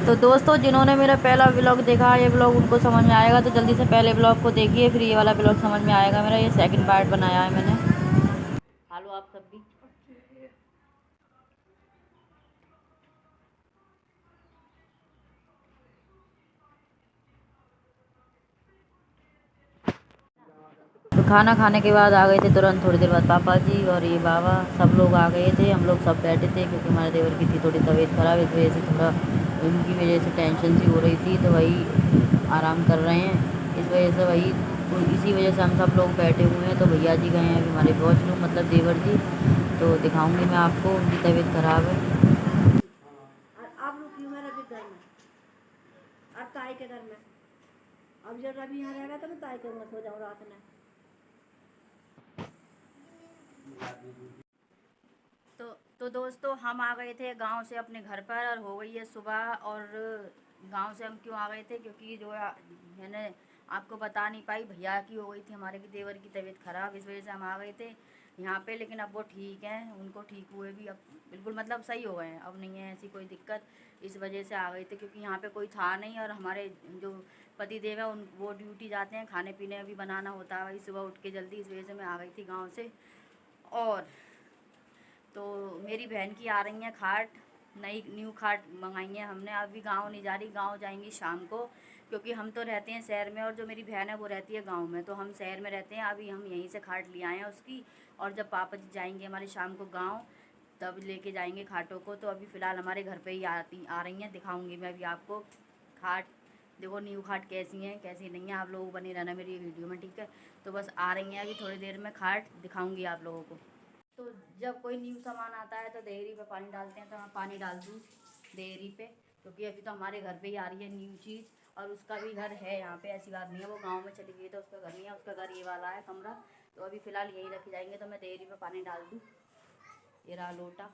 तो दोस्तों जिन्होंने मेरा पहला व्लॉग देखा ये व्लॉग उनको समझ में आएगा, तो जल्दी से पहले व्लॉग को देखिए, फिर ये वाला व्लॉग समझ में आएगा। मेरा ये सेकंड पार्ट बनाया है मैंने। हेलो आप सब भी। तो खाना खाने के बाद आ गए थे तुरंत थोड़ी देर बाद पापा जी और ये बाबा, सब लोग आ गए थे। हम लोग सब बैठे थे क्योंकि हमारे देवर की थी थोड़ी तबीयत ख़राब, इस वजह से थोड़ा उनकी वजह से टेंशन सी हो रही थी, तो वही आराम कर रहे हैं। इस वजह से वही, तो इसी वजह से हम सब लोग बैठे हुए हैं। तो भैया जी गए हैं अभी हमारे वॉशरूम, मतलब देवर जी, तो दिखाऊंगी मैं आपको, उनकी तबीयत ख़राब है। आप लोग क्यों मेरे घर में और ताई के घर में, अब जब रवि यहाँ रहेगा तो मैं ताई के घर में सो जाऊँ रात में। तो दोस्तों हम आ गए थे गांव से अपने घर पर, और हो गई है सुबह। और गांव से हम क्यों आ गए थे, क्योंकि जो मैंने आपको बता नहीं पाई, भैया की हो गई थी हमारे की देवर की तबीयत ख़राब, इस वजह से हम आ गए थे यहाँ पे। लेकिन अब वो ठीक हैं, उनको ठीक हुए भी अब बिल्कुल, मतलब सही हो गए हैं, अब नहीं है ऐसी कोई दिक्कत। इस वजह से आ गए थे क्योंकि यहाँ पे कोई था नहीं, और हमारे जो पति देव है उन वो ड्यूटी जाते हैं, खाने पीने भी बनाना होता है वही सुबह उठ के जल्दी, इस वजह से मैं आ गई थी गाँव से। और तो मेरी बहन की आ रही हैं खाट, नई न्यू खाट मंगाई है हमने। अभी गांव नहीं जा रही, गांव जाएंगी शाम को, क्योंकि हम तो रहते हैं शहर में और जो मेरी बहन है वो रहती है गांव में, तो हम शहर में रहते हैं। अभी हम यहीं से खाट ले आए हैं उसकी, और जब पापा जी जाएंगे हमारे शाम को गांव, तब लेके जाएंगे खाटों को। तो अभी फ़िलहाल हमारे घर पे ही आ रही हैं, दिखाऊंगी मैं अभी आपको खाट। देखो न्यू खाट कैसी हैं कैसी नहीं है, आप लोग बने रहना मेरी वीडियो में, ठीक है। तो बस आ रही हैं अभी थोड़ी देर में, खाट दिखाऊंगी आप लोगों को। तो जब कोई न्यू सामान आता है तो डेयरी पे पानी डालते हैं, तो मैं पानी डाल दूँ डेयरी पे, क्योंकि अभी तो हमारे घर पे ही आ रही है न्यू चीज़, और उसका भी घर है यहाँ पे, ऐसी बात नहीं है। वो गांव में चली गई तो उसका घर नहीं है, उसका घर ये वाला है कमरा। तो अभी फ़िलहाल यहीं रखे जाएंगे, तो मैं डेयरी पे पानी डाल दूँ। ये रहा लोटा,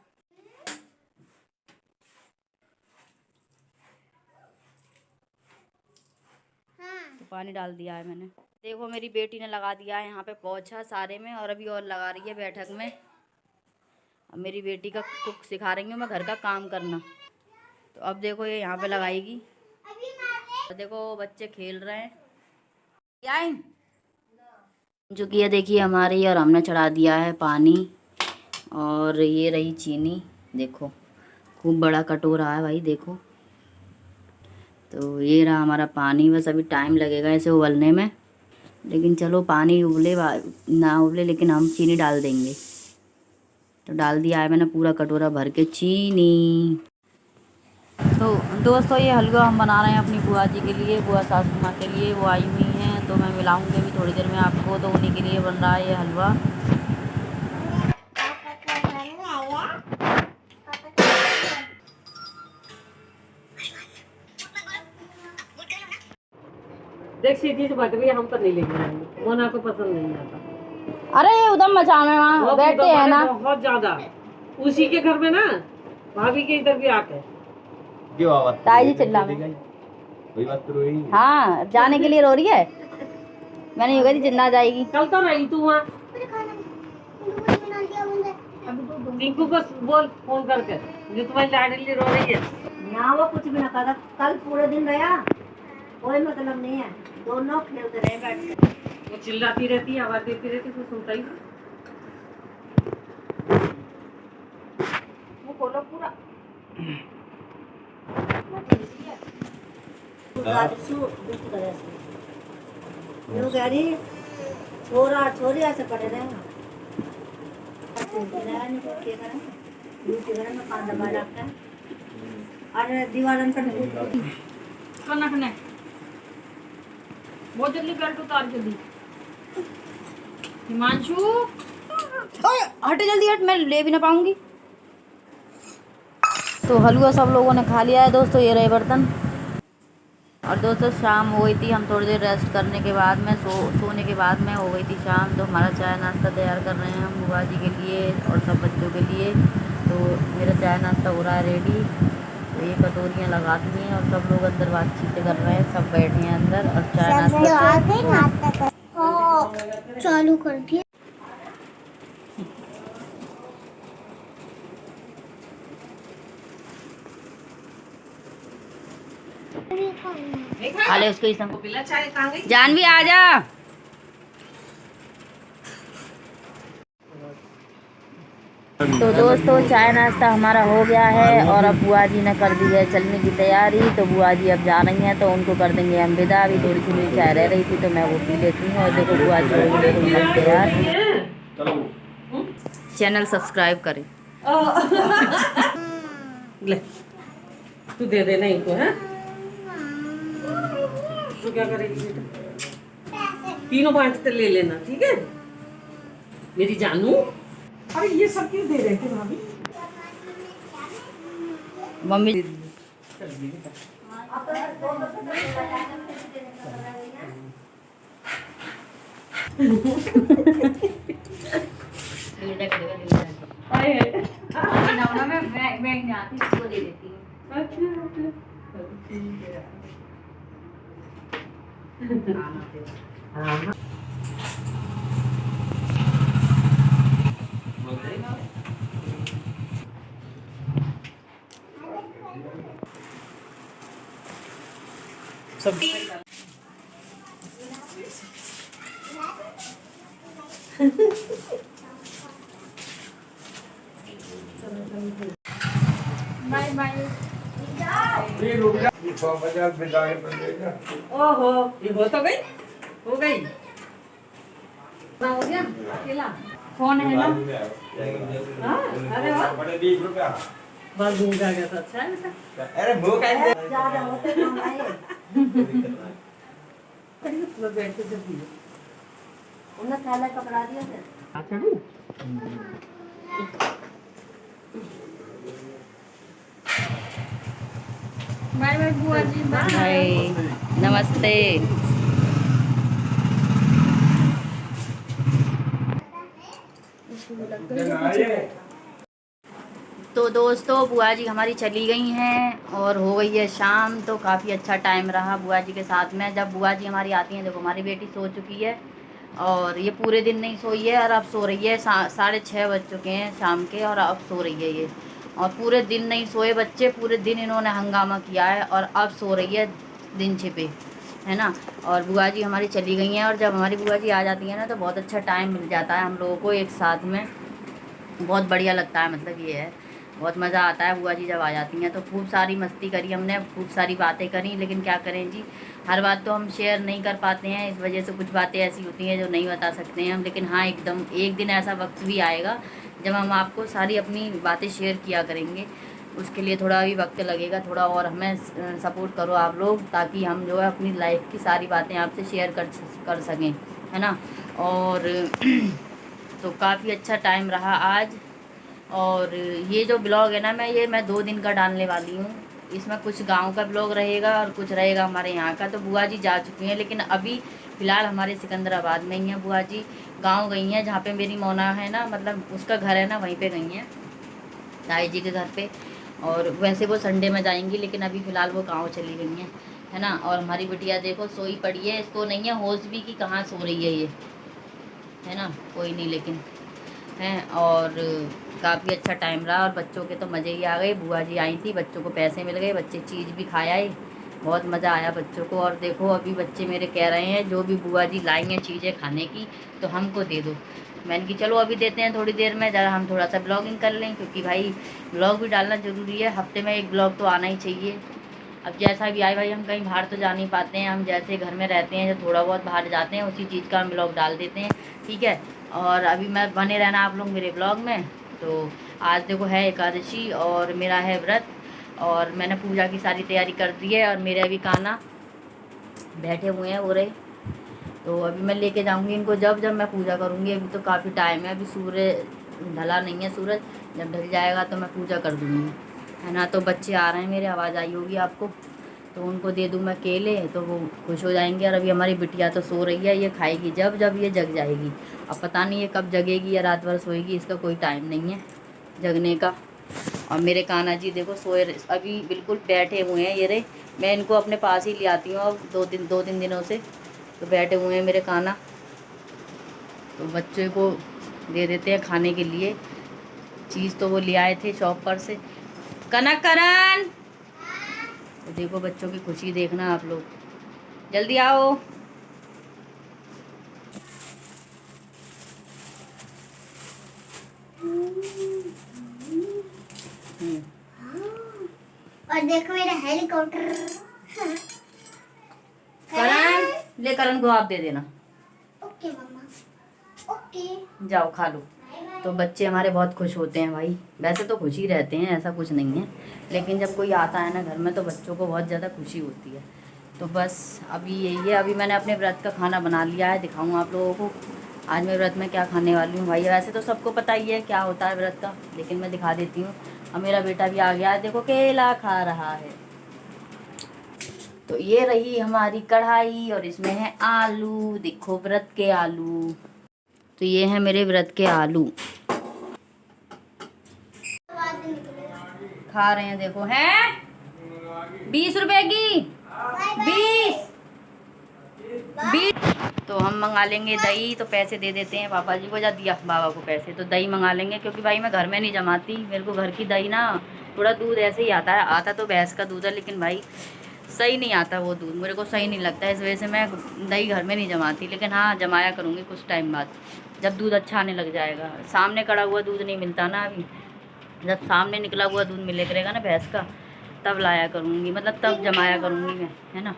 तो पानी डाल दिया है मैंने। देखो मेरी बेटी ने लगा दिया है यहाँ पे पोछा सारे में, और अभी और लगा रही है बैठक में। अब मेरी बेटी का कुक सिखा रही हूँ मैं घर का काम करना, तो अब देखो ये यहाँ पे लगाएगी। तो देखो बच्चे खेल रहे हैं, जो कि ये देखिए हमारी, और हमने चढ़ा दिया है पानी, और ये रही चीनी, देखो खूब बड़ा कटोरा है भाई, देखो। तो ये रहा हमारा पानी, बस अभी टाइम लगेगा इसे उबलने में, लेकिन चलो पानी उबले ना उबले, लेकिन हम चीनी डाल देंगे। तो डाल दिया है मैंने पूरा कटोरा भर के चीनी। तो दोस्तों ये हलवा हम बना रहे हैं अपनी बुआ जी के लिए, बुआ सासू माँ के लिए, वो आई हुई हैं, तो मैं मिलाऊंगी अभी थोड़ी देर में आपको। तो उन्हीं के लिए बन रहा है ये हलवा। देख सीधी से बट गई, हम तो नहीं लेके जाएंगे, मोना को पसंद नहीं आता। अरे ये उधम मचा में वहाँ बैठते हैं ना बहुत ज्यादा, उसी के घर में ना, भाभी के इधर भी आके ताई जी चिल्ला में, वही बात तो रही। हाँ जाने के लिए रो रही है। मैंने ये कही जिन्ना जाएगी, कल तो रही तू वहाँ। टिंकू को बोल फोन करके, जो तुम्हारी लाडली रो रही है ना, वो कुछ भी ना करा, कल पूरे दिन रहा, कोई मतलब नहीं है, दोनों खेलते रहे बैठ के। वो चिल्लाती रहती है, आवाज देती रहती है, तो सुनता ही। वो खोलो पूरा छोरा छोरी ऐसे पड़े रहे अरे दीवार बहुत जल्दी बेल्ट उतार जल्दी। हिमांशु हटे जल्दी हट, मैं ले भी ना पाऊंगी। तो हलवा सब लोगों ने खा लिया है दोस्तों, ये रहे बर्तन। और दोस्तों शाम हो गई थी, हम थोड़ी देर रेस्ट करने के बाद में सोने के बाद में हो गई थी शाम। तो हमारा चाय नाश्ता तैयार कर रहे हैं हम बुआ जी के लिए और सब बच्चों के लिए। तो मेरा चाय नाश्ता हो रहा है रेडी। तो ये कटोरियाँ लगा दी हैं और सब लोग अंदर बातचीत कर रहे हैं, सब बैठे हैं अंदर, और चाय नाश्ता चालू कर दिया। खा ले उसको ही संग। पिला चाय कहाँ गई? जानवी आ जा। तो दोस्तों चाय नाश्ता हमारा हो गया है और अब बुआ जी ने कर दी है चलने की तैयारी। तो बुआ जी अब जा रही हैं तो उनको कर देंगे हम विदा। अभी थोड़ी सी मेरी चाय रह रही थी तो मैं वो पी लेती हूँ। और देखो बुआ जी हो गई बिल्कुल मस्त तैयार। चैनल सब्सक्राइब करें। ले तू दे देना इनको है। तू क्या करेगी बेटा? तीनों बांट ले लेना, ठीक है मेरी जानू। अरे ये सब क्यों दे रहे थे भाभी? मम्मी मैं दे देती हूँ। हाँ सब बाय बाय। ओहो ये हो तो गई, हो गई। हो गया अकेला। फोन है ना? हाँ अरे वाह बस घूम जा गया था। अच्छा है बेटा। अरे वो कैसे ज्यादा होते तो आए वो बैठे थे भी उन्हें थैला कपड़ा दिया थे। अच्छा बाय बाय बुआ जी। बाय नमस्ते। तो दोस्तों बुआ जी हमारी चली गई हैं और हो गई है शाम। तो काफ़ी अच्छा टाइम रहा बुआ जी के साथ में। जब बुआ जी हमारी आती हैं देखो हमारी बेटी सो चुकी है और ये पूरे दिन नहीं सोई है और अब सो रही है। 6:30 बज चुके हैं शाम के और अब सो रही है ये। और पूरे दिन नहीं सोए बच्चे, पूरे दिन इन्होंने हंगामा किया है और अब सो रही है दिन छिपे, है ना। और बुआ जी हमारी चली गई हैं और जब हमारी बुआ जी आ जाती है ना तो बहुत अच्छा टाइम मिल जाता है हम लोगों को एक साथ में। बहुत बढ़िया लगता है, मतलब ये है बहुत मज़ा आता है बुआ जी जब आ जाती हैं। तो खूब सारी मस्ती करी हमने, खूब सारी बातें करी, लेकिन क्या करें जी हर बात तो हम शेयर नहीं कर पाते हैं। इस वजह से कुछ बातें ऐसी होती हैं जो नहीं बता सकते हैं हम। लेकिन हाँ एकदम एक दिन ऐसा वक्त भी आएगा जब हम आपको सारी अपनी बातें शेयर किया करेंगे। उसके लिए थोड़ा भी वक्त लगेगा, थोड़ा और हमें सपोर्ट करो आप लोग, ताकि हम जो है अपनी लाइफ की सारी बातें आपसे शेयर कर सकें, है ना। और तो काफ़ी अच्छा टाइम रहा आज। और ये जो ब्लॉग है ना मैं 2 दिन का डालने वाली हूँ। इसमें कुछ गांव का ब्लॉग रहेगा और कुछ रहेगा हमारे यहाँ का। तो बुआ जी जा चुकी हैं लेकिन अभी फ़िलहाल हमारे सिकंदराबाद में ही हैं बुआ जी। गांव गई हैं जहाँ पे मेरी मोना है ना, मतलब उसका घर है ना, वहीं पे गई हैं ताई जी के घर पे। और वैसे वो संडे में जाएंगी लेकिन अभी फ़िलहाल वो गाँव चली गई हैं, है ना। और हमारी बिटिया देखो सोई पड़ी है, इसको नहीं है होश भी कि कहाँ सो रही है ये, है ना। कोई नहीं लेकिन हैं। और काफ़ी अच्छा टाइम रहा और बच्चों के तो मज़े ही आ गए। बुआ जी आई थी, बच्चों को पैसे मिल गए, बच्चे चीज़ भी खा आए, बहुत मज़ा आया बच्चों को। और देखो अभी बच्चे मेरे कह रहे हैं जो भी बुआ जी लाई हैं चीज़ें खाने की तो हमको दे दो। मैंने कि चलो अभी देते हैं थोड़ी देर में, ज़रा हम थोड़ा सा ब्लॉगिंग कर लें, क्योंकि भाई ब्लॉग भी डालना ज़रूरी है। हफ्ते में एक ब्लॉग तो आना ही चाहिए। अब जैसा भी आए भाई, हम कहीं बाहर तो जा नहीं पाते हैं, हम जैसे घर में रहते हैं जो थोड़ा बहुत बाहर जाते हैं उसी चीज़ का हम ब्लॉग डाल देते हैं, ठीक है। और अभी मैं बने रहना आप लोग मेरे ब्लॉग में। तो आज देखो है एकादशी और मेरा है व्रत और मैंने पूजा की सारी तैयारी कर दी है। और मेरे अभी कान्हा बैठे हुए हैं हो रहे, तो अभी मैं लेके जाऊंगी इनको जब जब मैं पूजा करूंगी। अभी तो काफ़ी टाइम है, अभी सूर्य ढला नहीं है, सूरज जब ढल जाएगा तो मैं पूजा कर दूँगी, है ना। तो बच्चे आ रहे हैं मेरे, आवाज़ आई होगी आपको, तो उनको दे दूँ मैं केले तो वो खुश हो जाएंगे। और अभी हमारी बिटिया तो सो रही है, ये खाएगी जब जब ये जग जाएगी। अब पता नहीं ये कब जगेगी या रात भर सोएगी, इसका कोई टाइम नहीं है जगने का। और मेरे कान्हा जी देखो सोए अभी बिल्कुल बैठे हुए हैं ये रहे। मैं इनको अपने पास ही ले आती हूँ अब 2-3 दिनों से, तो बैठे हुए हैं मेरे कान्हा। तो बच्चे को दे देते हैं खाने के लिए चीज़, तो वो ले आए थे शॉप पर से। कनक करण तो देखो बच्चों की खुशी देखना आप लोग, जल्दी आओ। और देखो मेरा हेलीकॉप्टर। करण, ले करण को आप दे देना। ओके मम्मा, ओके। जाओ खा लो। तो बच्चे हमारे बहुत खुश होते हैं भाई, वैसे तो खुश ही रहते हैं, ऐसा कुछ नहीं है, लेकिन जब कोई आता है ना घर में तो बच्चों को बहुत ज़्यादा खुशी होती है। तो बस अभी यही है, अभी मैंने अपने व्रत का खाना बना लिया है, दिखाऊँ आप लोगों को आज मैं व्रत में क्या खाने वाली हूँ। भाई वैसे तो सबको पता ही है क्या होता है व्रत का, लेकिन मैं दिखा देती हूँ। अब मेरा बेटा भी आ गया है, देखो केला खा रहा है। तो ये रही हमारी कढ़ाई और इसमें है आलू, देखो व्रत के आलू। तो ये है मेरे व्रत के आलू, खा रहे हैं, देखो हैं 20 रुपए की, 20। तो हम मंगा लेंगे दही, तो पैसे दे देते हैं पापा जी को, जा दिया बाबा को पैसे, तो दही मंगा लेंगे, क्योंकि भाई मैं घर में नहीं जमाती, मेरे को घर की दही ना, थोड़ा दूध ऐसे ही आता है, आता तो भैंस का दूध है, लेकिन भाई सही नहीं आता वो दूध, मेरे को सही नहीं लगता है, इस वजह से मैं दही घर में नहीं जमाती। लेकिन हाँ जमाया करूँगी कुछ टाइम बाद, जब दूध अच्छा आने लग जाएगा। सामने कड़ा हुआ दूध नहीं मिलता ना अभी, जब सामने निकला हुआ दूध मिले करेगा ना भैंस का, तब लाया करूँगी, मतलब तब जमाया करूँगी मैं, है ना।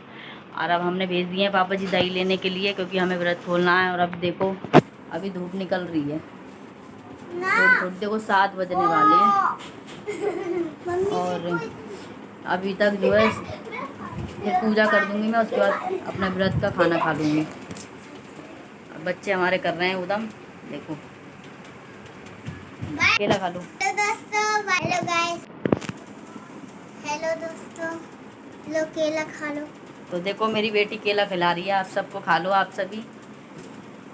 और अब हमने भेज दिए हैं पापा जी दही लेने के लिए, क्योंकि हमें व्रत खोलना है। और अब देखो अभी धूप निकल रही है, थोड़ी थोड़ी, देखो 7 बजने वाले हैं, और अभी तक जो है फिर पूजा कर दूँगी मैं, उसके बाद अपने व्रत का खाना खा लूँगी। अब बच्चे हमारे कर रहे हैं उदम, देखो केला खा लो। तो दोस्तों हेलो गाइस, हेलो दोस्तों, लो केला खा लो। तो देखो मेरी बेटी केला खिला रही है, आप सबको खा लो आप सभी।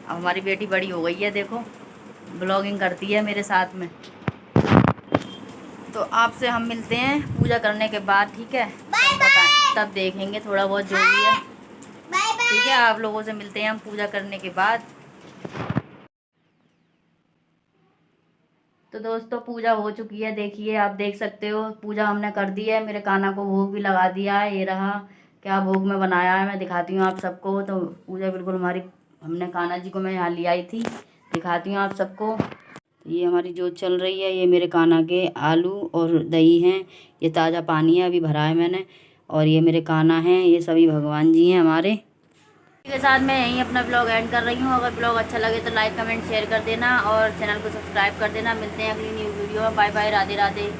अब हमारी बेटी बड़ी हो गई है, देखो ब्लॉगिंग करती है मेरे साथ में। तो आपसे हम मिलते हैं पूजा करने के बाद, ठीक है, तब बताएं, तब देखेंगे थोड़ा बहुत जो भी है, बाय बाय। ठीक है। आप लोगों से मिलते हैं हम पूजा करने के बाद। तो दोस्तों पूजा हो चुकी है, देखिए आप देख सकते हो, पूजा हमने कर दी है, मेरे काना को भोग भी लगा दिया है, ये रहा क्या भोग में बनाया है, मैं दिखाती हूँ आप सबको। तो पूजा बिल्कुल हमारी, हमने काना जी को मैं यहाँ ले आई थी, दिखाती हूँ आप सबको। ये हमारी जो चल रही है, ये मेरे काना के आलू और दही हैं, ये ताज़ा पानी है अभी भरा है मैंने, और ये मेरे काना हैं, ये सभी भगवान जी हैं हमारे। के साथ मैं यहीं अपना ब्लॉग एंड कर रही हूँ। अगर ब्लॉग अच्छा लगे तो लाइक कमेंट शेयर कर देना और चैनल को सब्सक्राइब कर देना। मिलते हैं अगली न्यू वीडियो में, बाय बाय, राधे राधे।